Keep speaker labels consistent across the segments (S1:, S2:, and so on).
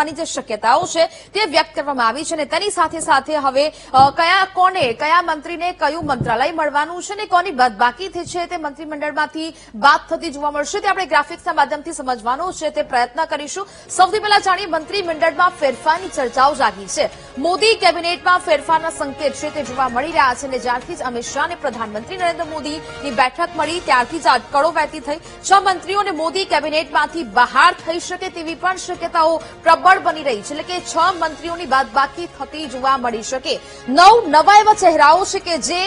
S1: થવાની જે શક્યતાઓ છે તે વ્યક્ત કરવામાં આવી છે અને તેની સાથે સાથે હવે કયા મંત્રીને કયું મંત્રાલય મળવાનું છે અને કોની બાદબાકી છે તે મંત્રીમંડળમાંથી વાત થતી જોવા મળશે તે આપણે ગ્રાફિક્સના માધ્યમથી સમજવાનો છે તે પ્રયત્ન કરીશું। સૌથી પહેલા જાણીએ મંત્રીમંડળમાં ફેરફારની ચર્ચાઓ જાગી છે। મોદી કેબિનેટમાં ફેરફારના સંકેત છે તે જોવા મળી રહ્યા છે અને જ્યારથી જ અમિત શાહ અને પ્રધાનમંત્રી નરેન્દ્ર મોદીની બેઠક મળી ત્યારથી જ અટકળો વહેતી થઈ। 6 મંત્રીઓને મોદી કેબિનેટમાંથી બહાર થઈ શકે તેવી પણ શક્યતાઓ પ્રબળ બની રહી છે એટલે કે 6 મંત્રીઓની બાદબાકી થતી જોવા મળી શકે। 9 નવા એવા ચહેરાઓ છે કે જે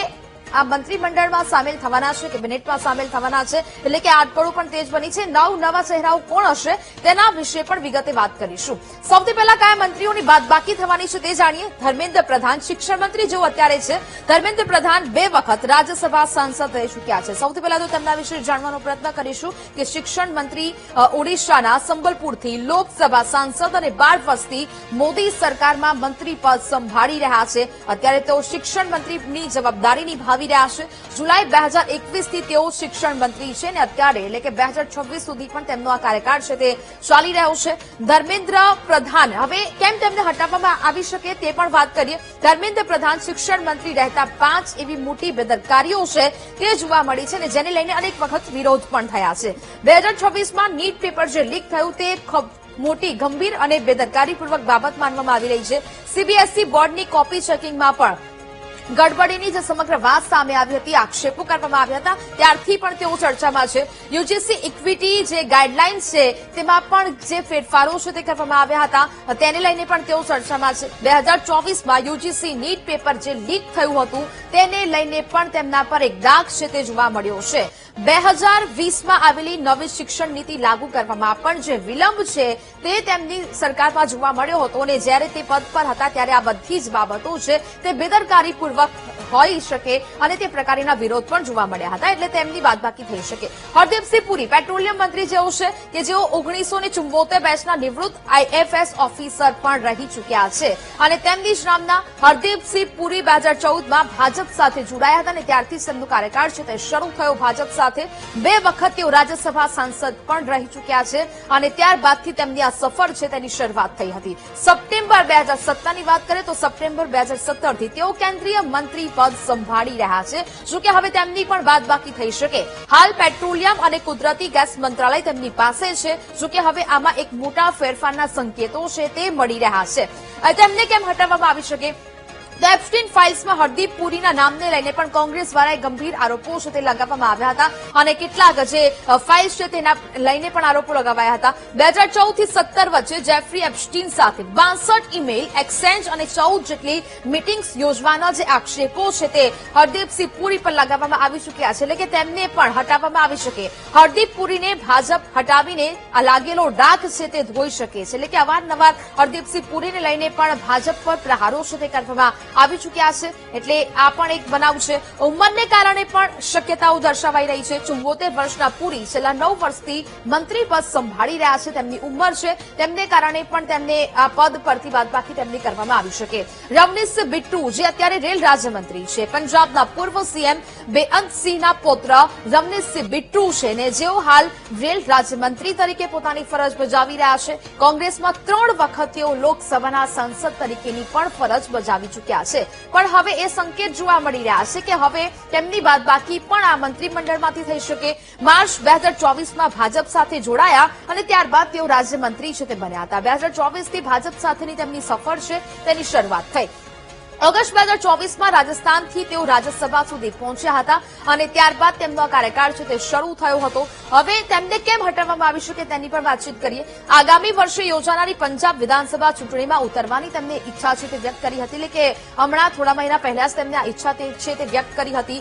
S1: આ મંત્રીમંડળમાં સામેલ થવાના છે, કેબિનેટમાં સામેલ થવાના છે એટલે કે અટકળો પણ તેજ બની છે। 9 નવા ચહેરાઓ કોણ હશે તેના વિશે પણ વિગતે વાત કરીશું। સૌથી પહેલા કયા મંત્રીઓની બાદબાકી થવાની છે તે જાણીએ। ધર્મેન્દ્ર પ્રધાન શિક્ષણ મંત્રી જેઓ અત્યારે છે, ધર્મેન્દ્ર પ્રધાન 2 વખત રાજ્યસભા સાંસદ રહી ચૂક્યા છે। સૌથી પહેલા તો તેમના વિશે જાણવાનો પ્રયત્ન કરીશું કે શિક્ષણ મંત્રી ઓડિશાના સંબલપુરથી લોકસભા સાંસદ અને 12 વર્ષથી મોદી સરકારમાં મંત્રી પદ સંભાળી રહ્યા છે। અત્યારે તેઓ શિક્ષણ મંત્રીની જવાબદારી નિભાવી રહ્યા છે। જુલાઈ 2021 થી તેઓ શિક્ષણ મંત્રી છે અને અત્યારે એટલે કે 2026 સુધી પણ તેમનો આ કાર્યકાળ છે તે ચાલી રહ્યો છે। ધર્મેન્દ્ર પ્રધાન હવે કેમ તેમને હટાવવામાં આવી શકે તે પણ વાત કરીએ। ધર્મેન્દ્ર પ્રધાન શિક્ષણ મંત્રી રહેતા 5 એવી મોટી બેદરકારીઓ છે તે જોવા મળી છે અને જેને લઈને અનેક વખત વિરોધ પણ થયા છે। 2026માં નીટ પેપર જે લીક થયું તે મોટી ગંભીર અને બેદરકારીપૂર્વક બાબત માનવામાં આવી રહી છે। સીબીએસઈ બોર્ડની કોપી ચેકિંગમાં પણ ગડબડીની જે સમગ્ર વાત સામે આવી હતી, આક્ષેપો કરવામાં આવ્યા હતા ત્યારથી પણ તેઓ ચર્ચામાં છે। યુજીસી ઇક્વિટી જે ગાઈડલાઇન્સ છે તેમાં પણ જે ફેરફારો છે તે કરવામાં આવ્યા હતા તેને લઈને પણ તેઓ ચર્ચામાં છે। 2024માં યુજીસી નીટ પેપર જે લીક થયું હતું તેને લઈને પણ તેમના પર એક દાગ છે તે જોવા મળ્યો છે। 2020માં આવેલી નવી શિક્ષણ નીતિ લાગુ કરવામાં પણ જે વિલંબ છે તે તેમની સરકારમાં જોવા મળ્યો હતો અને જ્યારે તે પદ પર હતા ત્યારે આ બધી જ બાબતો છે તે બેદરકારીપૂર્વક હોઈ શકે અને તે પ્રકારના વિરોધ પણ જોવા મળ્યા હતા એટલે તેમની બાદબાકી થઈ શકે। હરદીપસિંહ પુરી પેટ્રોલિયમ મંત્રી જેઓ છે કે જેઓ 1974 બેચના નિવૃત્ત આઈએફએસ ઓફિસર પણ રહી ચૂક્યા છે અને તેમની જ નામના હરદીપસિંહ પુરી 2014માં ભાજપ સાથે જોડાયા હતા અને ત્યારથી તેમનો કાર્યકાળ છે તે શરૂ થયો ભાજપ સાથે। 2 વખત તેઓ રાજ્યસભા સાંસદ પણ રહી ચૂક્યા છે અને ત્યારબાદથી તેમની આ સફર છે તેની શરૂઆત થઈ હતી। સપ્ટેમ્બર 2017ની વાત કરીએ તો સપ્ટેમ્બર 2017થી તેઓ કેન્દ્રીય મંત્રી પદ સંભાળી રહ્યા છે। જોકે હવે તેમની પણ બાદબાકી થઈ શકે। હાલ પેટ્રોલિયમ અને કુદરતી ગેસ મંત્રાલય તેમની પાસે છે। જોકે હવે આમાં એક મોટા ફેરફારના સંકેતો છે તે મળી રહ્યા છે। તેમને કેમ હટાવવામાં આવી શકે? એપ્સ્ટીન ફાઇલ્સમાં હરદીપ પુરીના નામને લઈને પણ કોંગ્રેસ દ્વારા ગંભીર આરોપો છે તે લગાવવામાં આવ્યા હતા અને કેટલાક જે ફાઇલ્સ છે તેના લઈને પણ આરોપો લગાવાયા હતા। 2014 થી 17 વચ્ચે જેફરી એપ્સ્ટીન સાથે 62 ઈમેલ એક્સચેન્જ અને 14 જેટલી મીટિંગ્સ યોજવાના જે આક્ષેપો છે તે હરદીપસિંહ પુરી પર લગાવવામાં આવી ચૂક્યા છે એટલે કે તેમને પણ હટાવવામાં આવી શકે। હરદીપ પુરીને ભાજપ હટાવીને આ લાગેલો ડાઘ છે તે ધોઈ શકે છે એટલે કે અવારનવાર હરદીપસિંહ પુરીને લઈને પણ ભાજપ પર પ્રહારો છે તે કરવામાં આવી ચૂક્યા છે એટલે આ પણ એક બનાવ છે। ઉંમરને કારણે પણ શક્યતાઓ દર્શાવાઈ રહી છે। 74 વર્ષના પુરી છેલ્લા 9 વર્ષથી મંત્રી પદ સંભાળી રહ્યા છે। તેમની ઉંમર છે તેમને કારણે પણ તેમને આ પદ પરથી બાદબાકી તેમની કરવામાં આવી શકે। રવનીશ બિટ્ટુ જે અત્યારે રેલ રાજ્યમંત્રી છે, પંજાબના પૂર્વ સીએમ બેઅંતસિંહના પુત્ર રવનીશ બિટ્ટુ છે ને જેઓ હાલ રેલ રાજ્યમંત્રી તરીકે પોતાની ફરજ બજાવી રહ્યા છે। કોંગ્રેસમાં 3 વખત તેઓ લોકસભાના સાંસદ તરીકેની પણ ફરજ બજાવી ચૂક્યા છે પણ હવે એ સંકેત જોવા મળી રહ્યા છે કે હવે તેમની બાદબાકી પણ આ મંત્રીમંડળમાંથી થઈ શકે। માર્ચ 2024માં ભાજપ સાથે જોડાયા અને ત્યારબાદ તેઓ રાજ્યમંત્રી છે તે બન્યા હતા। 2024થી ભાજપ સાથેની તેમની સફર છે તેની શરૂઆત થઈ। ઓગસ્ટ 2024માં રાજસ્થાનથી તેઓ રાજ્યસભા સુધી પહોંચ્યા હતા અને ત્યારબાદ તેમનો કાર્યકાળ છે તે શરૂ થયો હતો। હવે તેમને કેમ હટાવવામાં આવી શકે તેની પણ વાતચીત કરીએ। આગામી વર્ષે યોજાનારી પંજાબ વિધાનસભા ચૂંટણીમાં ઉતરવાની તેમને ઈચ્છા છે તે વ્યક્ત કરી હતી એટલે કે હમણાં થોડા મહિના પહેલા જ તેમને આ ઈચ્છા છે તે વ્યક્ત કરી હતી।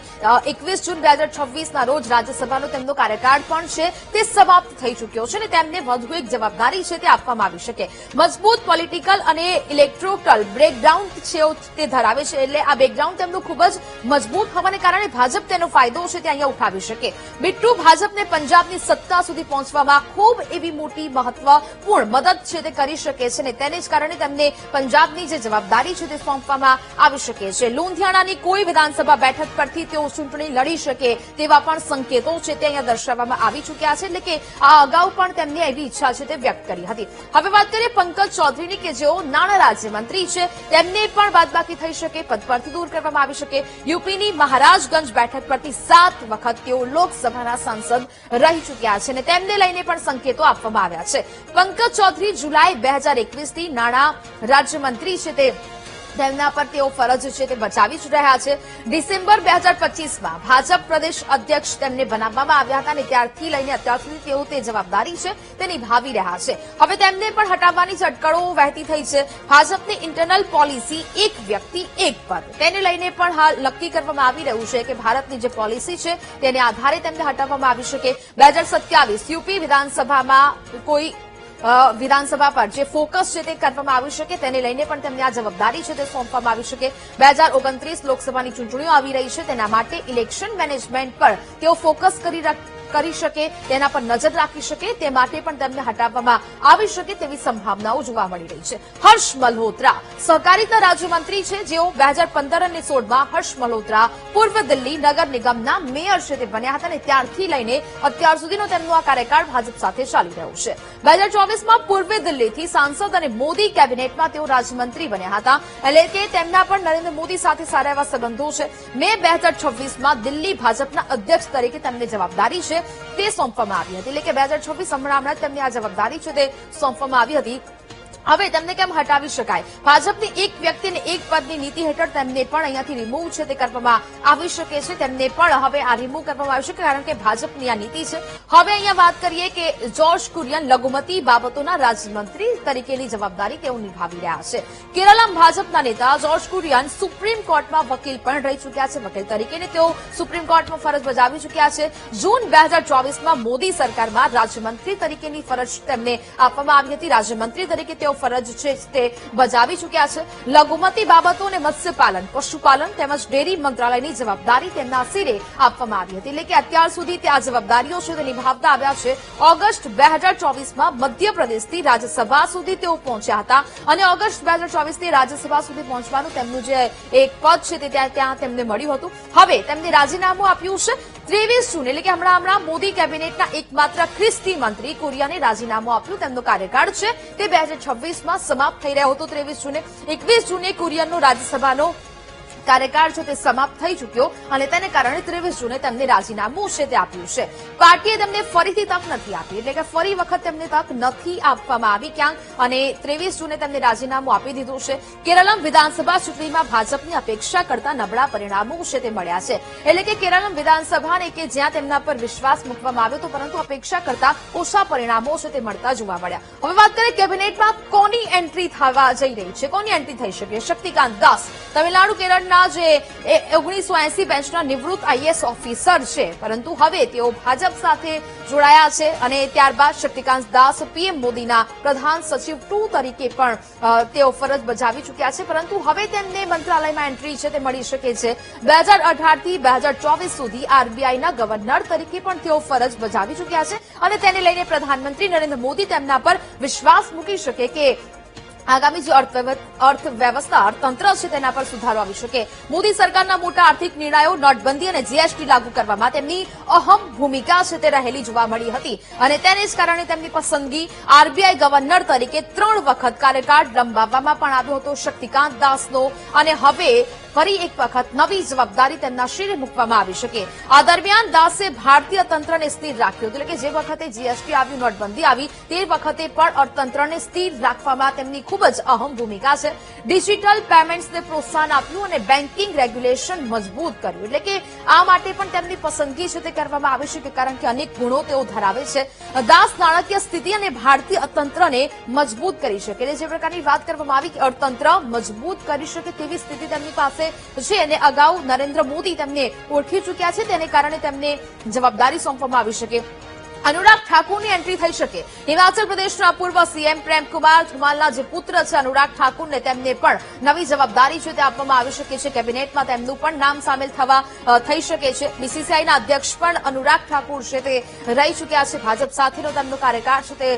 S1: 21 જૂન 2026ના રોજ રાજ્યસભાનો તેમનો કાર્યકાળ પણ છે તે સમાપ્ત થઈ ચૂક્યો છે અને તેમને વધુ એક જવાબદારી છે તે આપવામાં આવી શકે। મજબૂત પોલિટિકલ અને ઇલેક્ટોરલ બ્રેકડાઉન છે તે ધરાવે છે, એટલે આ બેકગ્રાઉન્ડ તેમનું ખૂબ જ મજબૂત હોવાને કારણે ભાજપ તેનો ફાયદો છે તે અહીંયા ઉઠાવી શકે. બિટ્ટુ ભાજપને પંજાબની સત્તા સુધી પહોંચવામાં ખૂબ એવી મોટી મહત્વપૂર્ણ મદદ છે તે કરી શકે છે અને તેને જ કારણે તેમને પંજાબની જે જવાબદારી છે તે સોંપવામાં આવી શકે છે. લુધિયાણાની કોઈ વિધાનસભા બેઠક પરથી તેઓ ચૂંટણી લડી શકે તેવા પણ સંકેતો છે તે અહીંયા દર્શાવવામાં આવી ચૂક્યા છે, એટલે કે આ અગાઉ પણ તેમની એવી ઈચ્છા છે તે વ્યક્ત કરી હતી. હવે વાત કરીએ પંકજ ચૌધરીની કે જેઓ નાણાં રાજ્યમંત્રી છે, તેમને પણ બાદબાકી થઈ શકે, પદ પરથી દૂર કરવામાં આવી શકે. યુપીની મહારાજગંજ બેઠક પરથી 7 વખત તેઓ લોકસભાના સાંસદ રહી ચૂક્યા છે અને તેમને લઈને પણ સંકેતો આપવામાં આવ્યા છે. પંકજ ચૌધરી જુલાઈ 2021થી નાણાં રાજ્યમંત્રી છે તેમના પર તેઓ ફરજ છે તે બજાવી જ રહ્યા છે. ડિસેમ્બર 2025માં ભાજપ પ્રદેશ અધ્યક્ષ તેમને બનાવવામાં આવ્યા હતા અને ત્યારથી લઈને અત્યાર સુધી તેઓ તે જવાબદારી છે તે નિભાવી રહ્યા છે. હવે તેમને પણ હટાવવાની અટકળો વહેતી થઈ છે. ભાજપની ઇન્ટરનલ પોલિસી એક વ્યક્તિ એક પદ, તેને લઈને પણ હાલ નક્કી કરવામાં આવી રહ્યું છે કે ભારતની જે પોલિસી છે તેને આધારે તેમને હટાવવામાં આવી શકે. 2027 યુપી વિધાનસભામાં કોઈ વિધાનસભા પર જે ફોકસ છે તે કરવામાં આવી શકે, તેને લઈને પણ તેમને આ જવાબદારી છે તે સોંપવામાં આવી શકે. 2029 લોકસભાની ચૂંટણીઓ આવી રહી છે, તેના માટે ઇલેક્શન મેનેજમેન્ટ પર તેઓ ફોકસ કરી શકે, તેના પર નજર રાખી શકે, તે માટે પણ તેમને હટાવવામાં આવી શકે તેવી સંભાવનાઓ જોવા મળી રહી છે. હર્ષ મલ્હોત્રા સહકારિતા રાજ્યમંત્રી છે, જેઓ 2015 અને 16માં હર્ષ મલ્હોત્રા પૂર્વ દિલ્હી નગર નિગમના મેયર છે તે બન્યા હતા અને ત્યારથી લઈને અત્યાર સુધીનો તેમનો આ કાર્યકાળ ભાજપ સાથે ચાલી રહ્યો છે. 2024માં પૂર્વ દિલ્હીથી સાંસદ અને મોદી કેબિનેટમાં તેઓ રાજ્યમંત્રી બન્યા હતા, એટલે કે તેમના પણ નરેન્દ્ર મોદી સાથે સારા એવા સંબંધો છે. મે 2026માં દિલ્હી ભાજપના અધ્યક્ષ તરીકે તેમને જવાબદારી છે તે સોંપવામાં આવી હતી, એટલે કે 2026 હમણાં તેમની આ જવાબદારી છે તે સોંપવામાં આવી હતી. હવે તેમને કેમ હટાવી શકાય? ભાજપની એક વ્યક્તિને એક પદની નીતિ હેઠળ તેમને પણ અહીંયાથી રિમૂવ છે તે કરવામાં આવી શકે છે. તેમને પણ હવે આ રિમૂવ કરવામાં આવી શકે, કારણ કે ભાજપની આ નીતિ છે. હવે અહીંયા વાત કરીએ કે જોર્જ કુરિયન લઘુમતી બાબતોના રાજ્યમંત્રી તરીકેની જવાબદારી તેઓ નિભાવી રહ્યા છે. કેરળમાં ભાજપના નેતા જોર્જ કુરિયન સુપ્રીમ કોર્ટમાં વકીલ પણ રહી ચૂક્યા છે. વકીલ તરીકેને તેઓ સુપ્રીમ કોર્ટમાં ફરજ બજાવી ચૂક્યા છે. જૂન 2024માં મોદી સરકારમાં રાજ્યમંત્રી તરીકેની ફરજ તેમને આપવામાં આવી હતી. રાજ્યમંત્રી તરીકે તેઓ ફરજ છે તે બજાવી ચૂક્યા છે. લઘુમતી બાબતો અને મત્સ્યપાલન, પશુપાલન તેમજ ડેરી મંત્રાલયની જવાબદારી તેમના સિરે આપવામાં આવી હતી, એટલે કે અત્યાર સુધી તે આ જવાબદારીઓ છે તે નિભાવતા આવ્યા છે. ઓગસ્ટ 2024માં મધ્યપ્રદેશથી રાજ્યસભા સુધી તેઓ પહોંચ્યા હતા અને ઓગસ્ટ 2024થી રાજ્યસભા સુધી પહોંચવાનું તેમનું જે એક પદ છે તે ત્યાં તેમને મળ્યું હતું. હવે તેમને રાજીનામું આપ્યું છે. 23 જૂન એટલે કે હમણાં મોદી કેબિનેટના એકમાત્ર ખ્રિસ્તી મંત્રી કુરિયને રાજીનામું આપ્યું. તેમનો કાર્યકાળ છે તે 2026માં સમાપ્ત થઈ રહ્યો હતો 23 જૂને. 21 જૂને કુરિયનનો રાજ્યસભાનો કાર્યકાળ છે તે સમાપ્ત થઈ ચૂક્યો અને તેને કારણે 23 જૂને તેમને રાજીનામું છે તે આપ્યું છે. પાર્ટીએ તેમને ફરીથી તક નથી આપી, એટલે કે ફરી વખત તેમને તક નથી આપવામાં આવી ક્યાંક, અને 23 જૂને તેમને રાજીનામું આપી દીધું છે. કેરળમ વિધાનસભા ચૂંટણીમાં ભાજપની અપેક્ષા કરતા નબળા પરિણામો છે તે મળ્યા છે, એટલે કે કેરળમ વિધાનસભાને કે જ્યાં તેમના પર વિશ્વાસ મૂકવામાં આવ્યો હતો, પરંતુ અપેક્ષા કરતા ઓછા પરિણામો છે તે મળતા જોવા મળ્યા. હવે વાત કરીએ કેબિનેટમાં કોની એન્ટ્રી થવા જઈ રહી છે, કોની એન્ટ્રી થઈ શકે? શક્તિકાંત દાસ તમિલનાડુ કેરળ જે 1980 બેન્ચના નિવૃત્ત આઈએએસ ઓફિસર છે, પરંતુ હવે તેઓ ભાજપ સાથે જોડાયા છે અને ત્યારબાદ શક્તિકાંત દાસ પીએમ મોદીના પ્રધાન સચિવ 2 તરીકે પણ તેઓ ફરજ બજાવી ચૂક્યા છે, પરંતુ હવે તેમને મંત્રાલયમાં એન્ટ્રી છે તે મળી શકે છે. 2018થી 2024 સુધી આરબીઆઈના ગવર્નર તરીકે પણ તેઓ ફરજ બજાવી ચૂક્યા છે અને તેને લઈને પ્રધાનમંત્રી નરેન્દ્ર મોદી તેમના પર વિશ્વાસ મૂકી શકે કે આગામી જે અર્થવ્યવસ્થા અર્થતંત્ર છે તેના પર સુધારો આવી શકે. મોદી સરકારના મોટા આર્થિક નિર્ણયો, નોટબંધી અને જીએસટી લાગુ કરવામાં તેમની અહમ ભૂમિકા છે તે રહેલી જોવા મળી હતી અને તેને જ કારણે તેમની પસંદગી આરબીઆઈ ગવર્નર તરીકે 3 વખત કાર્યકાળ લંબાવવામાં પણ આવ્યો હતો શક્તિકાંત દાસનો, અને હવે ફરી એક વખત નવી જવાબદારી તેમના શિરે મૂકવામાં આવી શકે. આ દરમિયાન દાસે ભારતીય તંત્રને સ્થિર રાખ્યું, એટલે કે જે વખતે જીએસટી આવ્યું, નોટબંધી આવી, તે વખતે પણ અર્થતંત્રને સ્થિર રાખવામાં તેમની ખૂબ જ અહમ ભૂમિકા છે. ડિજિટલ પેમેન્ટ્સને પ્રોત્સાહન આપ્યું અને બેન્કિંગ રેગ્યુલેશન મજબૂત કર્યું, એટલે કે આ માટે પણ તેમની પસંદગી છે તે કરવામાં આવી શકે, કારણ કે અનેક ગુણો તેઓ ધરાવે છે. દાસ નાણાકીય સ્થિતિ અને ભારતીય અર્થતંત્રને મજબૂત કરી શકે, એટલે જે પ્રકારની વાત કરવામાં આવી કે અર્થતંત્ર મજબૂત કરી શકે તેવી સ્થિતિ તેમની પાસે છે અને અગાઉ નરેન્દ્ર મોદી તેમને ઓળખી ચૂક્યા છે, તેને કારણે તેમને જવાબદારી સોંપવામાં આવી શકે. अनुराग ठाकुરની એન્ટ્રી થઈ શકે। હિમાચલ પ્રદેશના પૂર્વ સીએમ પ્રેમકુમાર ધુમાલના જે પુત્ર છે अनुराग ઠાકુરને તેમને પણ નવી જવાબદારી છે તે આપવામાં આવી શકે છે। કેબિનેટમાં તેમનું પણ નામ સામેલ થઈ શકે છે। બીસીસીઆઈના અધ્યક્ષ પણ अनुराग ઠાકુર છે તે રહી ચૂક્યા છે। ભાજપ સાથેનો તેમનો કાર્યકાળ છે તે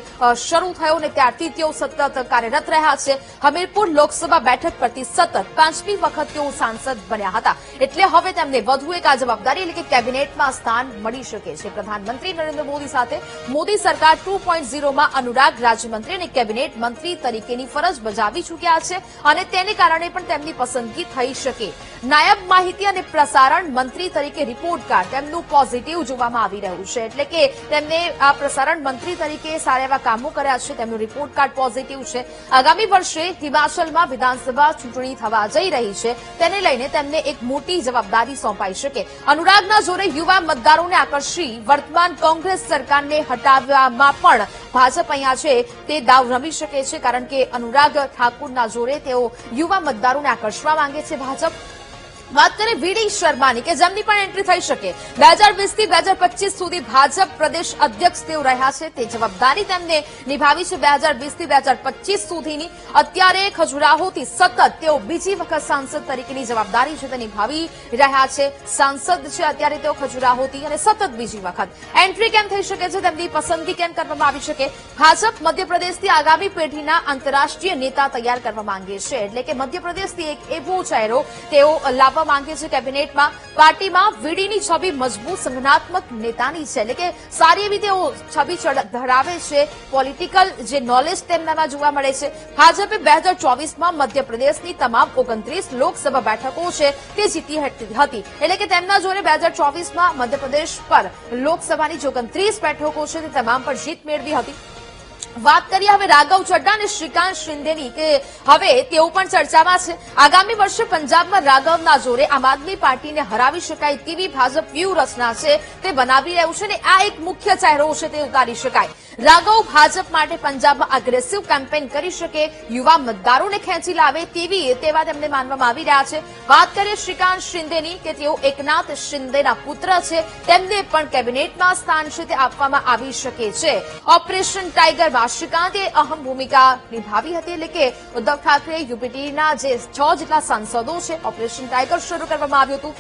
S1: શરૂ થયો અને ત્યારથી તેઓ સતત કાર્યરત રહ્યા છે। હમીરપુર લોકસભા બેઠક પરથી સતત 5મી વખત તેઓ સાંસદ બન્યા હતા, એટલે હવે તેમને વધુ એક આ જવાબદારી એટલે કે કેબિનેટમાં સ્થાન મળી શકે છે। પ્રધાનમંત્રી નરેન્દ્ર મોદી સાથે મોદી સરકાર 2.0 માં अनुराग રાજ્યમંત્રી અને કેબિનેટ મંત્રી તરીકેની ફરજ બજાવી ચૂક્યા છે અને તેને કારણે પણ તેમની પસંદગી થઈ શકે। નાયબ માહિતી અને પ્રસારણ મંત્રી તરીકે રિપોર્ટ કાર્ડ તેમનું પોઝિટિવ જોવામાં આવી રહ્યું છે, એટલે કે તેમને આ પ્રસારણ મંત્રી તરીકે સારા એવા કામો કર્યા છે, તેમનું રિપોર્ટ કાર્ડ પોઝિટિવ છે। આગામી વર્ષે હિમાચલમાં વિધાનસભા ચૂંટણી થવા જઈ રહી છે, તેને લઈને તેમને એક મોટી જવાબદારી સોંપાઈ શકે। अनुरागના જોરે યુવા મતદારોને આકર્ષી વર્તમાન કોંગ્રેસ સરકારને હટાવવામાં પણ ભાજપ અહીંયા છે તે દાવ રમી શકે છે, કારણ કે अनुराग ઠાકુરના જોરે તેઓ યુવા મતદારોને આકર્ષવા માંગે છે ભાજપ। વાત કરીએ વીડી શર્માની કે જેમની પણ એન્ટ્રી થઈ શકે। 2020 થી 2025 સુધી ભાજપ પ્રદેશ અધ્યક્ષ તેઓ રહ્યા છે, તે જવાબદારી તેમને નિભાવી છે 2020 થી 2025 સુધીની। અત્યારે ખજુરાહોથી સતત તેઓ બીજી વખત સાંસદ તરીકેની જવાબદારી છે તે નિભાવી રહ્યા છે। સાંસદ છે અત્યારે તેઓ ખજુરાહોથી અને સતત બીજી વખત એન્ટ્રી કેમ થઈ શકે છે, તેમની પસંદગી કેમ કરવામાં આવી શકે। ભાજપ મધ્યપ્રદેશથી આગામી પેઢીના આંતરરાષ્ટ્રીય નેતા તૈયાર કરવા માંગે છે, એટલે કે મધ્યપ્રદેશથી એક એવો ચહેરો તેઓ લાવવા માંગે છે કેબિનેટમાં। પાર્ટીમાં વીડીની છબી મજબૂત સંગઠનાત્મક નેતાની છે, એટલે કે સારી એવી તેઓ છબી ધરાવે છે, પોલિટિકલ જે નોલેજ તેમનામાં જોવા મળે છે। ભાજપે 2024માં મધ્યપ્રદેશની તમામ 29 લોકસભા બેઠકો છે તે જીતી હતી, એટલે કે તેમના જોડે 2024માં મધ્યપ્રદેશ પર લોકસભાની જે 29 બેઠકો છે તે તમામ પર જીત મેળવી હતી। વાત કરીએ હવે રાઘવ ચડ્ડા અને શ્રીકાંત શિંદેની કે હવે તેઓ પણ ચર્ચામાં છે। આગામી વર્ષે પંજાબમાં રાઘવના જોરે આમ આદમી પાર્ટીને હરાવી શકાય તેવી ભાજપ વ્યૂહરચના છે તે બનાવી રહ્યું છે અને આ એક મુખ્ય ચહેરો છે તે ઉતારી શકાય। રાઘવ ભાજપ માટે પંજાબમાં અગ્રેસિવ કેમ્પેન કરી શકે, યુવા મતદારોને ખેંચી લાવે તેવા તેમને માનવામાં આવી રહ્યા છે। વાત કરીએ શ્રીકાંત શિંદેની કે તેઓ એકનાથ શિંદેના પુત્ર છે, તેમને પણ કેબિનેટમાં સ્થાન છે તે આપવામાં આવી શકે છે। ઓપરેશન ટાઈગરમાં શ્રીકાંતે અહમ ભૂમિકા નિભાવી હતી, એટલે કે ઉદ્ધવ ઠાકરે યુપીટીના જે 6 જેટલા સાંસદો છે ઓપરેશન ટાઈગર શરૂ કરવામાં આવ્યું હતું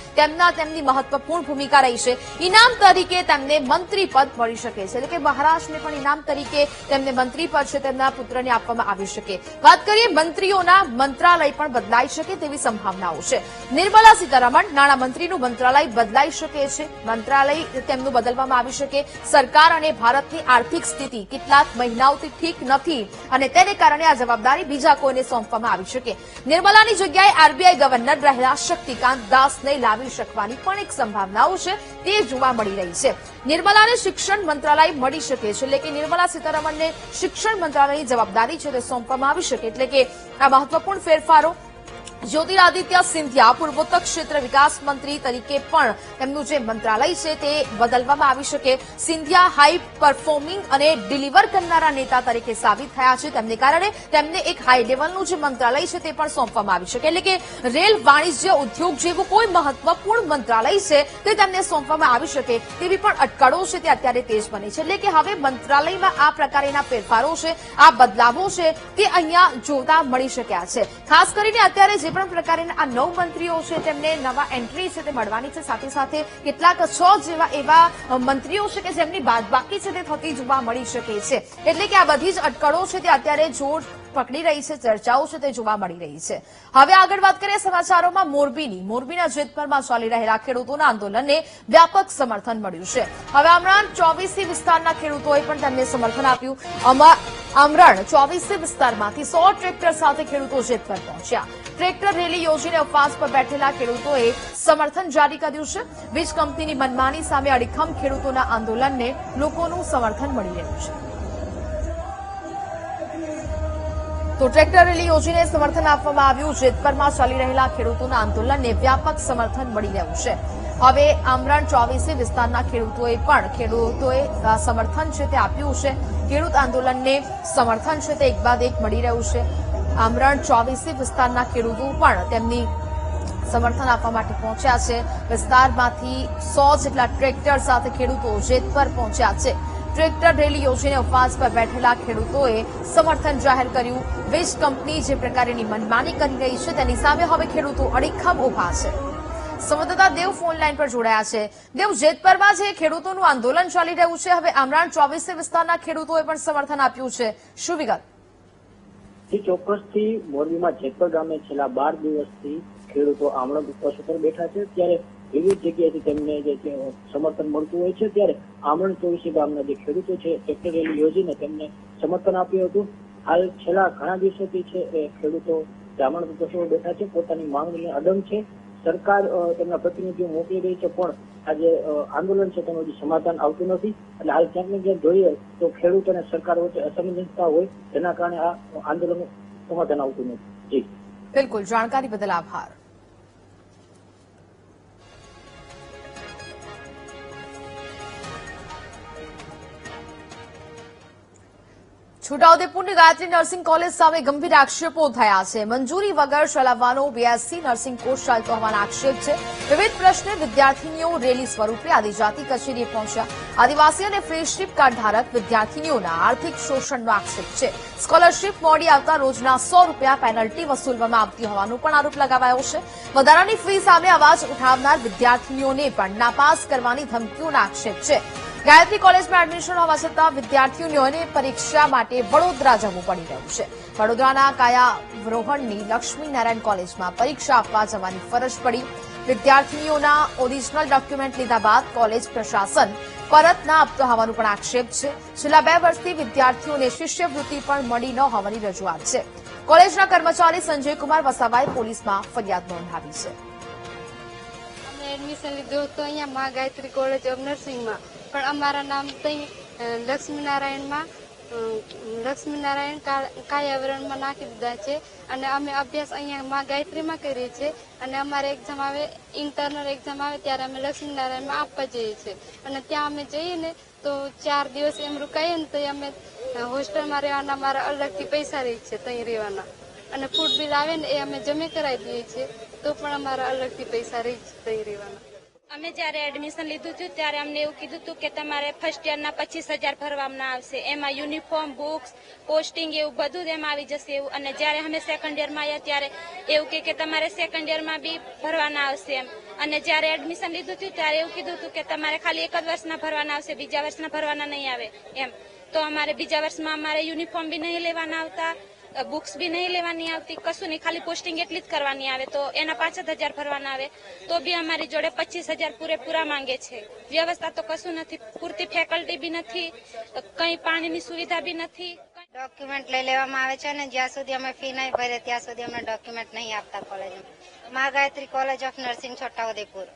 S1: તેમની મહત્વપૂર્ણ ભૂમિકા રહી છે। ઇનામ તરીકે તેમને મંત્રી પદ મળી શકે છે, એટલે કે મહારાષ્ટ્રને પણ ઇનામ તરીકે તેમને મંત્રી પદ છે તેમના પુત્રને આપવામાં આવી શકે। વાત કરીએ મંત્રીઓના મંત્રાલય પણ બદલાઈ શકે તેવી સંભાવનાઓ છે। નિર્મલા સીતારમણ નાણામંત્રીનું મંત્રાલય બદલાઈ શકે છે, મંત્રાલય તેમનું બદલવામાં આવી શકે। સરકાર અને ભારતની આર્થિક સ્થિતિ કેટલાક મહિનાઓથી ઠીક નથી અને તેને કારણે આ જવાબદારી બીજા કોઈને સોંપવામાં આવી શકે। નિર્મલાની જગ્યાએ આરબીઆઈ ગવર્નર રહેલા શક્તિકાંત દાસને લાવી શકવાની પણ એક સંભાવનાઓ છે તે જોવા મળી રહી છે। નિર્મલાને શિક્ષણ મંત્રાલય મળી શકે છે, એટલે કે નિર્મલા સીતારમણને શિક્ષણ મંત્રાલયની જવાબદારી છે તે સોંપવામાં આવી શકે, એટલે કે આ મહત્વપૂર્ણ ફેરફારો। જ્યોતિરાદિત્ય સિંધિયા પૂર્વોત્તર ક્ષેત્ર વિકાસ મંત્રી તરીકે પણ તેમનું જે મંત્રાલય છે તે બદલવામાં આવી શકે। સિંધિયા હાઈ પરફોર્મિંગ અને ડિલિવર કરનારા નેતા તરીકે સાબિત થયા છે, તેમને કારણે તેમને એક હાઈ લેવલનું જે મંત્રાલય છે તે પણ સોંપવામાં આવી શકે, એટલે કે રેલ વાણિજ્ય ઉદ્યોગ જેવું કોઈ મહત્વપૂર્ણ મંત્રાલય છે તે તેમને સોંપવામાં આવી શકે તેવી પણ અટકળો છે તે અત્યારે તેજ બની છે। એટલે કે હવે મંત્રાલયમાં આ પ્રકારના ફેરફારો છે, આ બદલાવો છે તે અહીંયા જોતા મળી શક્યા છે। ખાસ કરીને અત્યારે જે પણ પ્રકારના આ 9 મંત્રીઓ છે તેમને નવા એન્ટ્રી છે તે મળવાની છે, સાથે સાથે કેટલાક 6 જેવા એવા મંત્રીઓ છે કે જેમની બાદબાકી છે તે થતી જોવા મળી શકે છે। એટલે કે આ બધી જ અટકળો છે તે અત્યારે જોર પકડી રહી છે, ચર્ચાઓ છે તે જોવા મળી રહી છે। હવે આગળ વાત કરીએ સમાચારોમાં મોરબીના જેતપરમાં ચાલી રહેલા ખેડૂતોના આંદોલનને વ્યાપક સમર્થન મળ્યું છે। હવે અમરણ 24 વિસ્તારના ખેડૂતોએ પણ તેમને સમર્થન આપ્યું। અમરણ 24 વિસ્તારમાંથી 100 ટ્રેક્ટર સાથે ખેડૂતો જેતપર પહોંચ્યા। ટ્રેક્ટર રેલી યોજીને ઉપવાસ પર બેઠેલા ખેડૂતોએ સમર્થન જારી કર્યું છે। વીજ કંપનીની મનમાની સામે અડીખમ ખેડૂતોના આંદોલનને લોકોનું સમર્થન મળી રહ્યું છે। તો ટ્રેક્ટર રેલી યોજીને સમર્થન આપવામાં આવ્યું। જેતપરમાં ચાલી રહેલા ખેડૂતોના આંદોલનને વ્યાપક સમર્થન મળી રહ્યું છે। હવે આમરણ 24 વિસ્તારના ખેડૂતોએ સમર્થન છે તે આપ્યું છે। ખેડૂત આંદોલનને સમર્થન છે તે એક બાદ એક મળી રહ્યું છે। આમરણ 24 વિસ્તારના ખેડૂતો પણ તેમની સમર્થન આપવા માટે પહોંચ્યા છે। વિસ્તારમાંથી 100 જેટલા ટ્રેક્ટર સાથે ખેડૂતો જેતપર પહોંચ્યા છે। ટ્રેક્ટર રેલી યોજીને ઉપવાસ પર બેઠેલા ખેડૂતોએ સમર્થન જાહેર કર્યું. વીજ કંપની જે પ્રકારેની મનમાની કરી રહી છે તેની સામે હવે ખેડૂતો અડીખમ ઉભા છે. સંવાદદાતા દેવ ફોન લાઈન પર જોડાયા છે. દેવ, જેતપરમાં જે ખેડૂતોનું આંદોલન ચાલી રહ્યું છે, હવે આમરાણ 24 વિસ્તારના ખેડૂતોએ પણ સમર્થન આપ્યું છે. શું વિગત?
S2: ચોક્કસથી મોરબીમાં જેતપર ગામે છેલ્લા 12 દિવસથી ખેડૂતો આમરણ ઉપવાસ ઉપર બેઠા છે. ત્યારે વિવિધ જગ્યાએથી તેમને જે સમર્થન મળતું હોય છે, ત્યારે આમરણ 24 ગામના જે ખેડૂતો છે ટ્રેક્ટર રેલી યોજીને તેમને સમર્થન આપ્યું હતું. હાલ છેલ્લા ઘણા દિવસોથી છે એ ખેડૂતો આમરણ ઉપવાસ ઉપર બેઠા છે, પોતાની માંગણીને અડગ છે. સરકાર તેમના પ્રતિનિધિઓ મોકલી રહી છે, પણ આજે આંદોલન છે તેનું હજી સમાધાન આવતું નથી. એટલે હાલ ક્યાંક ને ક્યાંક જોઈએ તો ખેડૂત અને સરકાર વચ્ચે અસમંજસતા હોય, જેના કારણે આ આંદોલનનું સમાધાન આવતું નથી. જી
S1: બિલકુલ, જાણકારી બદલ આભાર. છોટાઉદેપુરની ગાયત્રી નર્સિંગ કોલેજ સામે ગંભીર આક્ષેપો થયા છે. મંજૂરી વગર ચલાવવાનો બીએસસી નર્સિંગ કોર્સ ચાલતો હોવાના આક્ષેપ છે. વિવિધ પ્રશ્ને વિદ્યાર્થીનીઓ રેલી સ્વરૂપે આદિજાતિ કચેરીએ પહોંચ્યા. આદિવાસી અને ફ્રેન્ડશીપ કાર્ડ ધારક વિદ્યાર્થીનીઓના આર્થિક શોષણનો આક્ષેપ છે. સ્કોલરશીપ મોડી આવતા રોજના ₹100 પેનલ્ટી વસૂલવામાં આવતી હોવાનો પણ આરોપ લગાવાયો છે. વધારાની ફી સામે અવાજ ઉઠાવનાર વિદ્યાર્થીનીઓને પણ નાપાસ કરવાની ધમકીઓના આક્ષેપ છે. ગાયત્રી કોલેજમાં એડમિશન હોવા છતાં વિદ્યાર્થીઓને પરીક્ષા માટે વડોદરા જવું પડી રહ્યું છે. વડોદરાના કાયાવરોહણની લક્ષ્મીનારાયણ કોલેજમાં પરીક્ષા આપવા જવાની ફરજ પડી. વિદ્યાર્થીનીઓના ઓરિજિનલ ડોક્યુમેન્ટ લીધા બાદ કોલેજ પ્રશાસન પરત ના આપતો હોવાનો પણ આક્ષેપ છે. છેલ્લા 2 વર્ષથી વિદ્યાર્થીઓને શિષ્યવૃત્તિ પણ મળી ન હોવાની રજૂઆત છે. કોલેજના કર્મચારી સંજયકુમાર વસાવાએ પોલીસમાં ફરિયાદ નોંધાવી છે.
S3: એડમિશન લીધું હતું અહીંયા મા ગાયત્રી કોલેજ ઓફ નર્સિંગમાં, પણ અમારા નામ ત્યાં લક્ષ્મીનારાયણ કાયાવરણમાં નાખી દીધા છે. અને અમે અભ્યાસ અહીંયા મા ગાયત્રીમાં કરીએ છીએ. અને અમારે એક્ઝામ આવે, ઇન્ટરનલ એક્ઝામ આવે ત્યારે અમે લક્ષ્મીનારાયણમાં આપવા જઈએ છીએ. અને ત્યાં અમે જઈએ ને તો 4 દિવસ એમ રોકાઈએ ને તો અમે હોસ્ટેલમાં રહેવાના મારા અલગથી પૈસા રહી છે ત્યાં રહેવાના. અને ફૂડ બિલ આવે ને એ અમે જમે કરાવી દઈએ છીએ, તો પણ અમારા અલગથી પૈસા રહી છે ત્યાં રહેવાના.
S4: અમે જ્યારે એડમિશન લીધું હતું ત્યારે અમને એવું કીધું હતું કે તમારે ફર્સ્ટ યરના 25,000 ભરવામાં આવશે, એમાં યુનિફોર્મ, બુક્સ, પોસ્ટિંગ એવું બધું જ એમાં આવી જશે એવું. અને જ્યારે અમે સેકન્ડ યરમાં આવ્યા ત્યારે એવું કે તમારે સેકન્ડ યરમાં બી ભરવાના આવશે એમ. અને જ્યારે એડમિશન લીધું હતું ત્યારે એવું કીધું હતું કે તમારે ખાલી 1 જ વર્ષના ભરવાના આવશે, બીજા વર્ષના ભરવાના નહીં આવે એમ. તો અમારે બીજા વર્ષમાં અમારે યુનિફોર્મ બી નહીં લેવાના આવતા, બુક્સ બી નહીં લેવાની આવતી, કશું નહીં, ખાલી પોસ્ટિંગ એટલી જ કરવાની આવે. તો એના 5,000 ભરવાના આવે, તો બી અમારી જોડે 25,000 પૂરેપૂરા માંગે છે. વ્યવસ્થા તો કશું નથી, પૂરતી ફેકલ્ટી બી નથી, કઈ પાણીની સુવિધા બી નથી.
S5: ડોક્યુમેન્ટ લઈ લેવામાં આવે છે અને જ્યાં સુધી અમે ફી નહીં ભરીએ ત્યાં સુધી અમે ડોક્યુમેન્ટ નહીં આપતા કોલેજમાં. Maa Gayatri college of nursing Chhota Udepur.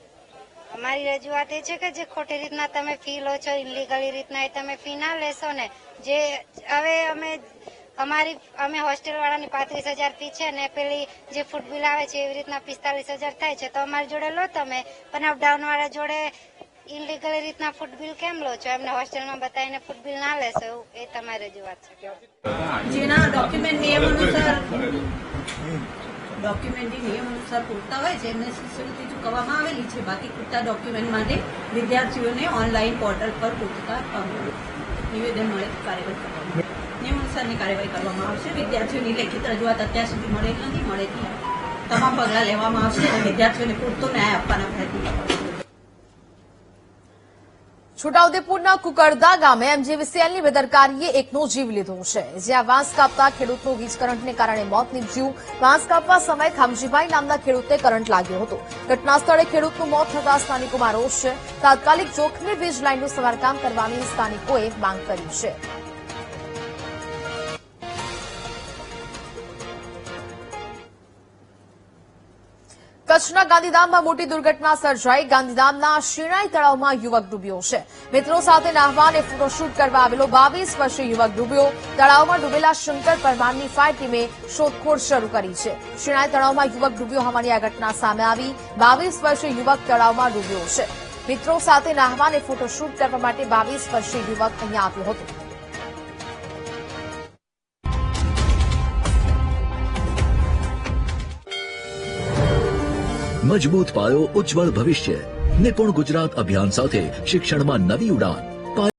S5: અમારી રજૂઆત એ છે કે જે ખોટી રીતના તમે ફી લો છો, ઇનલીગલી રીતના એ તમે ફી ના લેશો ને. જે હવે અમે હોસ્ટેલ વાળાની 35,000 ફી છે ને પેલી જે ફૂડ બિલ આવે છે એવી રીતના 45,000 થાય છે. તો અમારી જોડે લો તમે, પણ અપડાઉન વાળા જોડે ઇનલીગલી રીતના ફૂડ બિલ કેમ લો છો? એમને હોસ્ટેલમાં બતાવીને ફૂડ બિલ ના લેશો, એવું એ તમારી રજૂઆત છે.
S6: જેના ડોક્યુમેન્ટ નિયમ અનુસાર પૂરતા હોય છે એમને શિષ્યવૃત્તિ ચૂકવવામાં આવેલી છે. બાકી પૂરતા ડોક્યુમેન્ટ માટે વિદ્યાર્થીઓને ઓનલાઈન પોર્ટલ પર પૂરતા નિવેદન મળે કાર્યવાહી કરવામાં નિયમ અનુસારની કાર્યવાહી કરવામાં આવશે. વિદ્યાર્થીઓની લેખિત રજૂઆત અત્યાર સુધી મળેલ નથી, મળેથી તમામ પગલાં લેવામાં આવશે અને વિદ્યાર્થીઓને પૂરતો ન્યાય આપવાના પ્રયત્નો કરવામાં આવશે.
S1: છોટાઉદેપુરના કુકરદા ગામે એમજીવીસીએલની બેદરકારીએ એકનો જીવ લીધો છે. જ્યાં વાંસ કાપતા ખેડૂતનું વીજ કરંટને કારણે મોત નીપજ્યું. વાંસ કાપવા સમયે ખામજીભાઈ નામના ખેડૂતને કરંટ લાગ્યો હતો. ઘટના સ્થળે ખેડૂતનું મોત થતા સ્થાનિકોમાં રોષ છે. તાત્કાલિક જોખમી વીજ લાઇનનું સમારકામ કરવાની સ્થાનિકોએ માંગ કરી છે. કચ્છના ગાંધીધામમાં મોટી દુર્ઘટના સર્જાઈ. ગાંધીધામના શિણાઈ તળાવમાં યુવક ડૂબ્યો છે. મિત્રો સાથે નાહવા અને ફોટોશૂટ કરવા આવેલો 22 વર્ષીય યુવક ડૂબ્યો. તળાવમાં ડૂબેલા શંકર પરમારની ફાયર ટીમે શોધખોળ શરૂ કરી છે. શિણાઈ તળાવમાં યુવક ડૂબ્યો હોવાની આ ઘટના સામે આવી. 22 વર્ષીય યુવક તળાવમાં ડૂબ્યો છે. મિત્રો સાથે નાહવા અને ફોટોશૂટ કરવા માટે 22 વર્ષીય યુવક અહીંયા આવ્યો હતો.
S7: મજબૂત પાયો, ઉજ્જવળ ભવિષ્ય. નિપુણ ગુજરાત અભિયાન સાથે શિક્ષણમાં નવી ઉડાન.